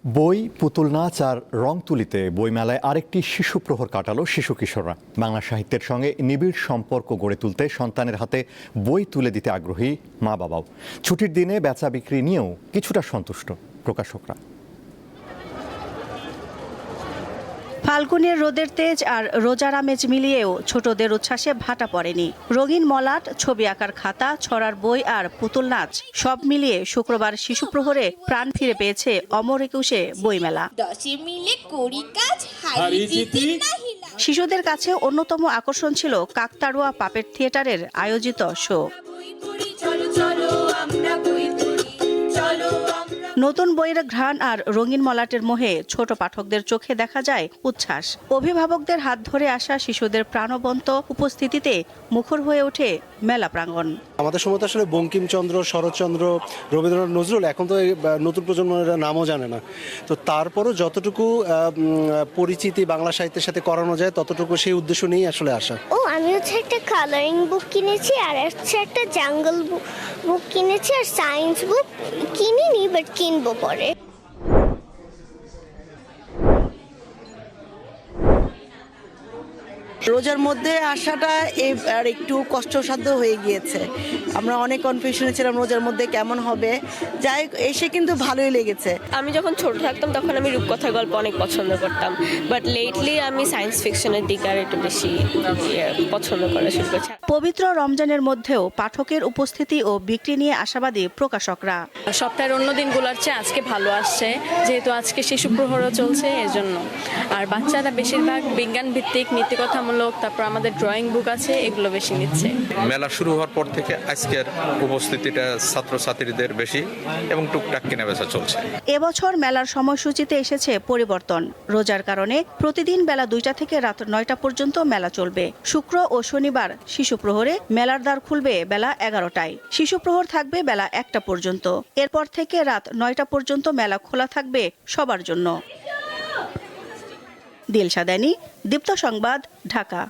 বই, পুতুল নাচ আর রং তুলিতে বইমেলায় আরেকটি শিশু প্রহর কাটালো শিশু কিশোররা। বাংলা সাহিত্যের সঙ্গে নিবিড় সম্পর্ক গড়ে তুলতে সন্তানের হাতে বই তুলে দিতে আগ্রহী মা বাবাও। ছুটির দিনে বেচা বিক্রি নিয়েও কিছুটা সন্তুষ্ট প্রকাশকরা। ফাল্গুনের রোদের তেজ আর রোজার আমেজ মিলিয়েও ছোটদের উচ্ছ্বাসে ভাটা পড়েনি। রঙিন মলাট, ছবি আঁকার খাতা, ছড়ার বই আর পুতুল নাচ সব মিলিয়ে শুক্রবার শিশু প্রহরে প্রাণ ফিরে পেয়েছে অমর একুশে বইমেলা। শিশুদের কাছে অন্যতম আকর্ষণ ছিল কাকতাড়ুয়া পাপেট থিয়েটারের আয়োজিত শো। নতুন বইয়ের ঘ্রাণ আর রঙিন মলাটের মোহে ছোট পাঠকদের চোখে দেখা যায় উচ্ছ্বাস। অভিভাবকদের হাত ধরে আসা শিশুদের প্রাণবন্ত উপস্থিতিতে মুখর হয়ে ওঠে মেলা প্রাঙ্গণ। আমাদের সময় তো আসলে বঙ্কিমচন্দ্র, শরৎচন্দ্র, রবীন্দ্রনাথ, নজরুল, এখন তো নতুন প্রজন্মের নামও জানে না। তো তারপরও যতটুকু পরিচিতি বাংলা সাহিত্যের সাথে করানো যায় ততটুকু সেই উদ্দেশ্য নিয়েই আসলে আসা। আমি একটা কালারিং বুক কিনেছি আর একটা জাঙ্গল বুক কিনেছি আর সায়েন্স বুক কিনিনি, বাট কিনবো পরে। রোজার মধ্যে আসাটা আর একটু কষ্টসাধ্য হয়ে গিয়েছে। আমরা অনেক কনফিউশনে ছিলাম রোজার মধ্যে কেমন হবে। যাই এসে কিন্তু ভালোই লেগেছে। আমি যখন ছোট থাকতাম তখন আমি রূপকথার গল্প অনেক পছন্দ করতাম, বাট লেটলি আমি সায়েন্স ফিকশনের দিকে আর একটু বেশি পছন্দ করা শুরু করছি। পবিত্র রমজানের মধ্যেও পাঠকের উপস্থিতি ও বিক্রি নিয়ে আশাবাদী প্রকাশকরা। সপ্তাহের অন্য দিনগুলোর চেয়ে আজকে ভালো আসছে, যেহেতু আজকে শিশু প্রহরও চলছে এজন্য। আর বাচ্চারা বেশিরভাগ বিজ্ঞান ভিত্তিক, নীতিকথামূলক, তারপর আমাদের ড্রয়িং বুক আছে, এগুলো বেশি নিচ্ছে। মেলা শুরু হওয়ার পর থেকে আজকের উপস্থিতিটা ছাত্রছাত্রীদের বেশি এবং টুকটাক কেনাবেচা চলছে। এবছর মেলার সময়সূচিতে এসেছে পরিবর্তন। রোজার কারণে প্রতিদিন বেলা 2টা থেকে রাত 9টা পর্যন্ত মেলা চলবে। শুক্র ও শনিবার শিশু প্রহরে মেলার দ্বার খুলবে বেলা 11টায়। শিশু প্রহর থাকবে বেলা 1টা পর্যন্ত। এরপর থেকে রাত 9টা পর্যন্ত মেলা খোলা থাকবে সবার জন্য। দিলশা দানি, দীপ্ত সংবাদ, ঢাকা।